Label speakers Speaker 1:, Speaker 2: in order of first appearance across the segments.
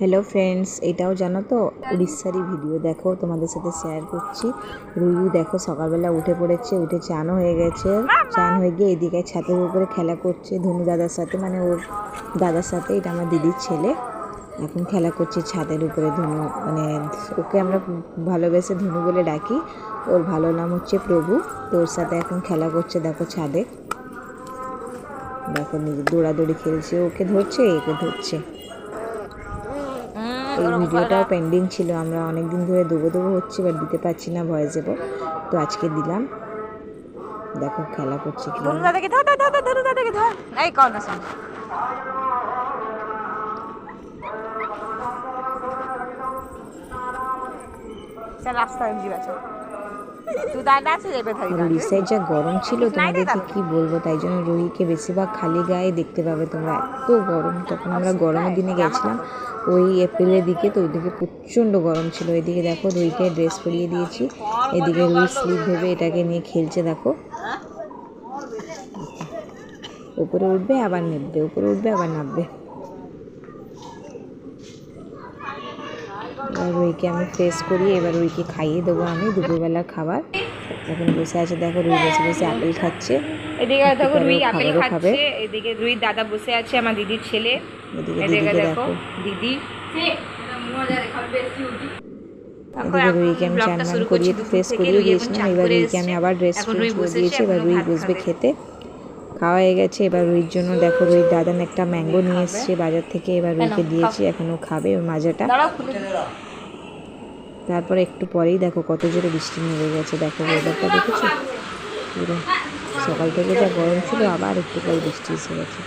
Speaker 1: Hello friends, এটাও জানো তো উড়িষ্যারই ভিডিও। দেখো তোমাদের সাথে শেয়ার করছি। রুই দেখো সকালবেলা উঠে পড়েছে, উঠে চান হয়ে গেছে। চান হয়ে গিয়ে এদিকে ছাদের উপরে খেলা করছে ধনু দাদার সাথে, মানে ওর দাদার সাথে। এটা আমার দিদির ছেলে। এখন খেলা করছে ছাদের উপরে। ধনু মানে ওকে আমরা ভালোবেসে ধনু বলে ডাকি। ওর ভালো নাম হচ্ছে প্রভু। তো ওর সাথে এখন খেলা করছে দেখো ছাদে। দেখো নিজে দৌড়াদৌড়ি খেলছে, ওকে ধরছে একে ধরছে। এই ভিডিওটাও পেন্ডিং ছিল, আমরা অনেক দিন ধরে দেবো হচ্ছে, বাট দিতে পারছি না, ভয়েস দেবো। তো আজকে দিলাম। দেখো খেলা করছে কি উড়িষ্যায় যা গরম ছিল তোমাদেরকে কি বলবো। তাই জন্য রুহিকে বেশিরভাগ খালি গায়ে দেখতে পাবে তোমরা। এত গরম, তখন আমরা গরমের দিনে গেছিলাম ওই এপ্রিলের দিকে। তো ওইদিকে প্রচণ্ড গরম ছিল। এদিকে দেখো রুহিকে ড্রেস পরিয়ে দিয়েছি। এদিকে রুই স্লিপ ভেবে এটাকে নিয়ে খেলছে। দেখো উপরে উঠবে আবার নামবে, উপরে উঠবে আবার নামবে। এবার রুইকে আমি ফ্রেশ করি, এবার রুইকে খাইয়ে দেবো আমি দুপুরবেলার খাবার। এখন বসে আছে দেখো, রুই বসে বসে আপেল খাচ্ছে।
Speaker 2: এদিকে দেখো রুই আপেল খাচ্ছে, এদিকে রুই দাদা বসে আছে, আমার দিদির ছেলে।
Speaker 1: এদিকে দেখো
Speaker 2: দিদি,
Speaker 1: এদিকে রুইকে আমি চান করিয়ে ফ্রেশ করিয়ে দিয়েছিলাম। এবার রুইকে আমি আবার ড্রেস চেঞ্জ করে দিয়েছি। এবার রুই বসবে খেতে। খাওয়া হয়ে গেছে। এবার রুইর জন্য দেখো রুইর দাদান একটা ম্যাঙ্গো নিয়ে এসছে বাজার থেকে। এবার রুইকে দিয়েছি, এখন ও খাবে ওর মাজাটা। তারপরে একটু পরেই দেখো কত জোরে বৃষ্টি নেমে গেছে। দেখো ওয়েদারটা দেখেছো পুরো। সকাল থেকে যা গরম ছিল, আবার একটু পরে বৃষ্টি এসে গেছে।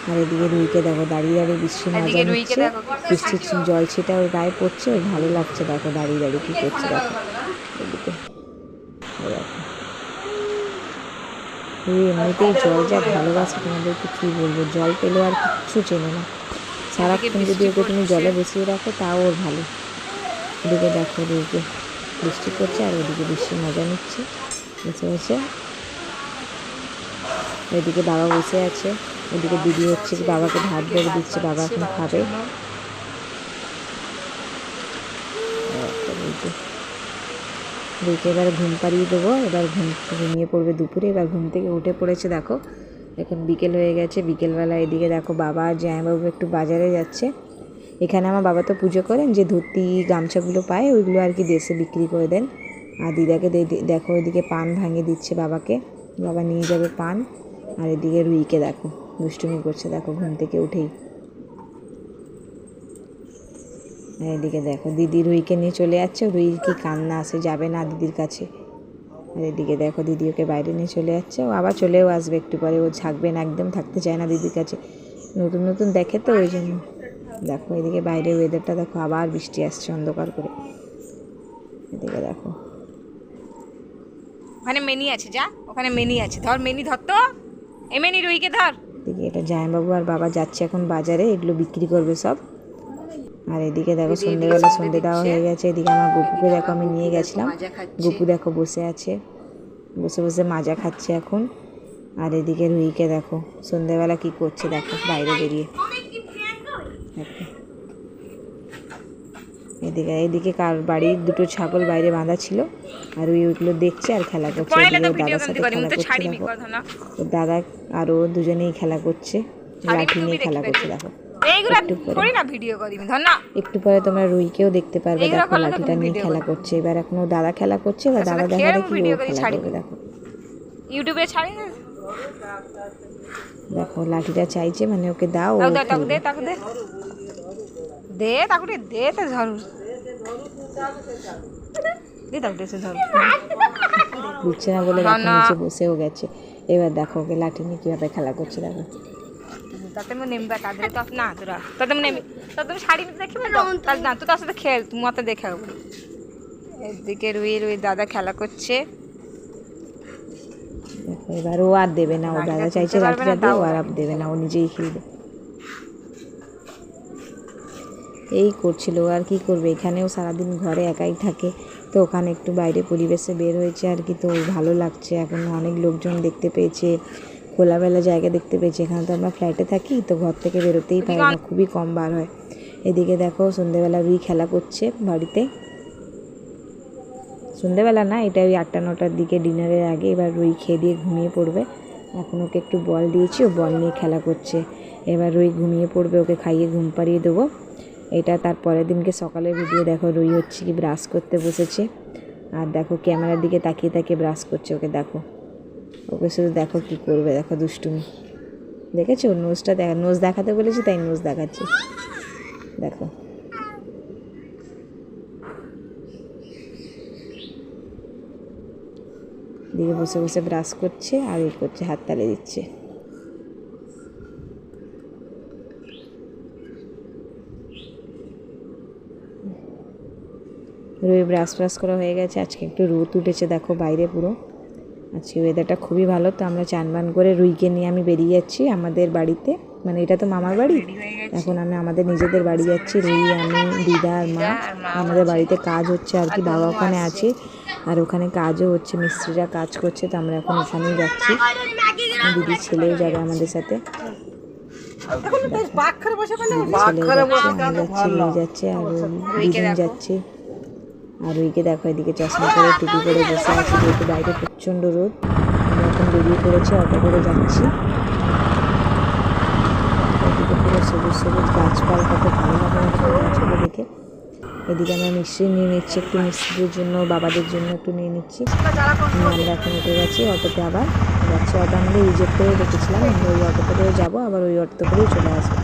Speaker 1: আর এদিকে রুইকে দেখো দাঁড়িয়ে দাঁড়িয়ে বৃষ্টির মজা নিচ্ছে। বৃষ্টির জল ছিটা ওর গায়ে পড়ছে, ওর ভালো লাগছে। দেখো দাঁড়িয়ে দাঁড়িয়ে কী করছে দেখো। এদিকে দেখো রুই এমনিতেই জল যা ভালোবাসে, তোমাদেরকে কী বলবো। জল পেলেও আর কিচ্ছু চেনে না। সারাক্ষণ যদি ওকে তুমি জলে বসিয়ে রাখো তাও ওর ভালো। এদিকে দেখো রুইকে বৃষ্টি করছে, আর ওদিকে বৃষ্টির মজা নিচ্ছে বসে বসে। এদিকে বাবা বসে আছে। ওদিকে দিদি হচ্ছে কি বাবাকে ভাত বেড়ে দিচ্ছে, বাবা এখন খাবে। রুইকে এবার ঘুম পাড়িয়ে দেবো। এবার ঘুমিয়ে পড়বে দুপুরে। এবার ঘুম থেকে উঠে পড়েছে দেখো। এখন বিকেল হয়ে গেছে। বিকেলবেলা এদিকে দেখো বাবা আর জামাইবাবু একটু বাজারে যাচ্ছে। এখানে আমার বাবা তো পুজো করেন, যে ধুতি গামছাগুলো পায় ওইগুলো আর কি দেশে বিক্রি করে দেন। আর দিদাকে দেখো এদিকে পান ভাঙিয়ে দিচ্ছে বাবাকে, বাবা নিয়ে যাবে পান। আর এদিকে রুইকে দেখো দুষ্টুমি করছে দেখো ঘুম থেকে উঠেই। আর এদিকে দেখো দিদি রুইকে নিয়ে চলে যাচ্ছে। রুই কি কান্না আসে, যাবে না দিদির কাছে। আর এদিকে দেখো দিদি ওকে বাইরে নিয়ে চলে যাচ্ছে। ও আবার চলেও আসবে একটু পরে। ও থাকবে না, একদম থাকতে চায় না দিদির কাছে। নতুন নতুন দেখে তো ওই জন্য। দেখো এদিকে বাইরে ওয়েদারটা দেখো, আবার বৃষ্টি আসছে অন্ধকার করে। এদিকে দেখো
Speaker 2: ওখানে মেনি আছে, যা ওখানে মেনি আছে, ধর মেনি ধর তো, এ মেনি রুইকে ধর।
Speaker 1: এদিকে এটা জামাইবাবু আর বাবা যাচ্ছে এখন বাজারে, এগুলো বিক্রি করবে সব। আর এদিকে দেখো সন্ধ্যেবেলা সন্ধ্যে দেওয়া হয়ে গেছে। এদিকে আমার গপুকে দেখো আমি নিয়ে গেছিলাম। গপু দেখো বসে আছে, বসে বসে মাজা খাচ্ছে এখন। আর এদিকে রুইকে দেখো সন্ধ্যেবেলা কি করছে দেখো বাইরে বেরিয়ে। দেখো এদিকে কার বাড়ির দুটো ছাগল বাইরে বাঁধা ছিল, আর ওইগুলো দেখছে আর খেলা করছে। দাদার সাথে খেলা করছে দেখো। দাদা আরও দুজনেই খেলা করছে, লাঠি নিয়ে খেলা করছে দেখো। একটু পরে তোমরা রুইকেও দেখতে পারবে দেখো লাঠিটা নিয়ে খেলা করছে। এবার এখন ও দাদা খেলা করছে, এবার দাদা দেখা দেখি ও খেলা করবে দেখো।
Speaker 2: ইউটিউবে ছাড়ি
Speaker 1: দেখো লাঠিটা চাইছে, মানে ওকে দাও।
Speaker 2: দে তাকুরে দে তো ঝাড়ু দে তাকুরে সে ঝাড়ু
Speaker 1: দিচ্ছে না বলে দেখো নিচে বসেও গেছে। এবার দেখো ওকে লাঠি নিয়ে কীভাবে খেলা করছে দেখো।
Speaker 2: তাতে মু নেমবা তাদের তো না তোরা তাতে মু নেমে তো তুমি শাড়ি মধ্যে দেখিবে তো তাহলে না তো তার সাথে খেল, তুমি মতে দেখে হবে। এদিকে রুই দাদা খেলা করছে
Speaker 1: দেখো। এবার ও আর দেবে না, ও দাদা চাইছে লাঠিটা দিয়ে, ও আর দেবে না, ও নিজেই খেলবে। এই করছিল, আর কি করবে। এখানেও সারাদিন ঘরে একাই থাকে, তো ওখানে একটু বাইরে পরিবেশে বের হয়েছে আর কি। তো ভালো লাগছে, এখন অনেক লোকজন দেখতে পেয়েছে। খোলামেলা জায়গা দেখতে পেয়েছি। এখানে তো আমরা ফ্ল্যাটে থাকি, তো ঘর থেকে বেরোতেই পারি না, খুবই কম বার হয়। এদিকে দেখো সন্ধ্যেবেলা রুই খেলা করছে বাড়িতে। সন্ধ্যেবেলা না, এটা ওই 8টা-9টার দিকে, ডিনারের আগে। এবার রুই খেয়ে দিয়ে ঘুমিয়ে পড়বে। এখন ওকে একটু বল দিয়েছি, ও বল নিয়ে খেলা করছে। এবার রুই ঘুমিয়ে পড়বে, ওকে খাইয়ে ঘুম পাড়িয়ে দেবো। এটা তার পরের দিনকে সকালের ভিডিও। দেখো রুই হচ্ছে কি ব্রাশ করতে বসেছে, আর দেখো ক্যামেরার দিকে তাকিয়ে তাকিয়ে ব্রাশ করছে। ওকে দেখো, ওকে শুধু দেখো কি করবে, দেখো দুষ্টুমি। দেখেছো নোজটা? নোজ দেখাতে বলেছি তাই নোজ দেখাচ্ছে, দেখো। দিকে বসে বসে ব্রাশ করছে আর এই করছে, হাততালি দিচ্ছে। রুই ব্রাশ করা হয়ে গেছে। আজকে একটু রোদ উঠেছে দেখো বাইরে পুরো। আজকে ওয়েদারটা খুবই ভালো। তো আমরা চান বান করে রুইকে নিয়ে আমি বেরিয়ে যাচ্ছি আমাদের বাড়িতে, মানে এটা তো মামার বাড়ি। এখন আমি আমাদের নিজেদের বাড়ি যাচ্ছি, রুই, আমি, দিদা আর মা। আমাদের বাড়িতে কাজ হচ্ছে আর কি, বাবা ওখানে আছে আর ওখানে কাজও হচ্ছে, মিস্ত্রিরা কাজ করছে। তো আমরা এখন ওখানেই যাচ্ছি। দিদির ছেলেও যাবে আমাদের সাথে। যাচ্ছে আর দুজন যাচ্ছে। আর ওইকে দেখো এদিকে চশমা করে টুপি করে বসে আছে, যেহেতু বাইরে প্রচণ্ড রোদ। আমি এখন বেরিয়ে পড়েছি, অটো করে যাচ্ছি। এদিকে পুরো সবুজ সবুজ গাছপালা, কত ভালো লাগে গাছগুলো দেখে। এদিকে আমরা মিষ্টি নিয়ে নিচ্ছি, একটু মিষ্টিদের জন্য, বাবাদের জন্য একটু নিয়ে নিচ্ছি। আমরা এখন উঠে গেছি অটোতে, আবার যাচ্ছি। অটো আমাদের রিজেক্ট করে রেখেছিলাম, আমরা ওই অটোতে করেও যাবো, আবার ওই অটোতে করেই চলে আসবো।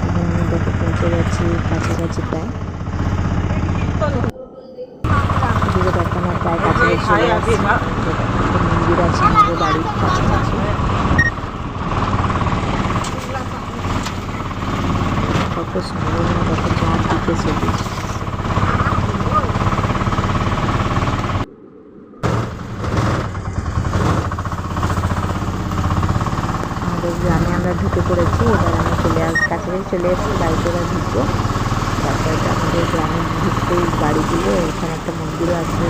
Speaker 1: এখন আমি দেখে পৌঁছে যাচ্ছি কাছাকাছি প্রায়। এদিকে দেখো আমার প্রায় কাছাকাছি চলে আসছি। মন্দির আছে আমাদের বাড়ির কাছাকাছি। কত সুন্দর, কত চারদিকে সবুজ। আমাদের গ্রামে আমরা ঢুকে পড়েছি। এবার আমরা কাছাকাছি চলে এসেছি, বাড়িতে এবার ঢুকবো। তারপরে আমাদের গ্রামে ঢুকতেই বাড়িগুলো, এখানে একটা মন্দিরও আছে।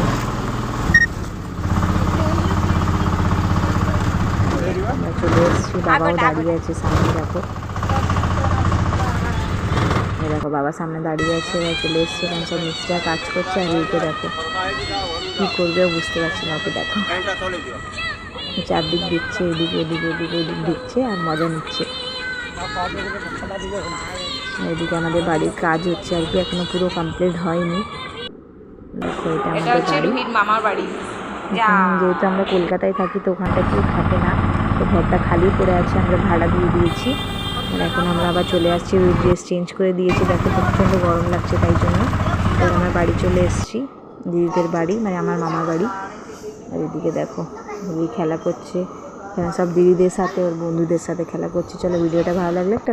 Speaker 1: আমরা চলে এসেছি, বাবাও দাঁড়িয়ে আছে সামনে, দেখো। দেখো বাবা সামনে দাঁড়িয়ে আছে। এবার চলে এসছে, এখানে সব মিস্ত্রিরা কাজ করছে। আর এইকে দেখো কী করবে বুঝতে পারছি না। ওকে দেখো চারদিক দেখছে, এদিকে ওদিকে ওদিকে ওদিক দেখছে আর মজা নিচ্ছে। এদিকে আমাদের বাড়ির কাজ হচ্ছে আর কি, এখনো পুরো কমপ্লিট হয়নি। দেখো এটা আমাদের বাড়ি,
Speaker 2: মামার বাড়ি।
Speaker 1: যেহেতু আমরা কলকাতায় থাকি, তো ওখানটা কেউ থাকে না, তো ঘরটা খালি পড়ে আছে, আমরা ভাড়া দিয়ে দিয়েছি। আর এখন আমরা আবার চলে আসছি, ড্রেস চেঞ্জ করে দিয়েছি। দেখো প্রচণ্ড গরম লাগছে, তাই জন্য এবার আমার বাড়ি চলে এসেছি, দিদিদের বাড়ি, মানে আমার মামার বাড়ি। আর এদিকে দেখো দিদি খেলা করছে, সব দিদিদের সাথে, ওর বন্ধুদের সাথে খেলা করছে। চলো ভিডিওটা ভালো লাগলে একটা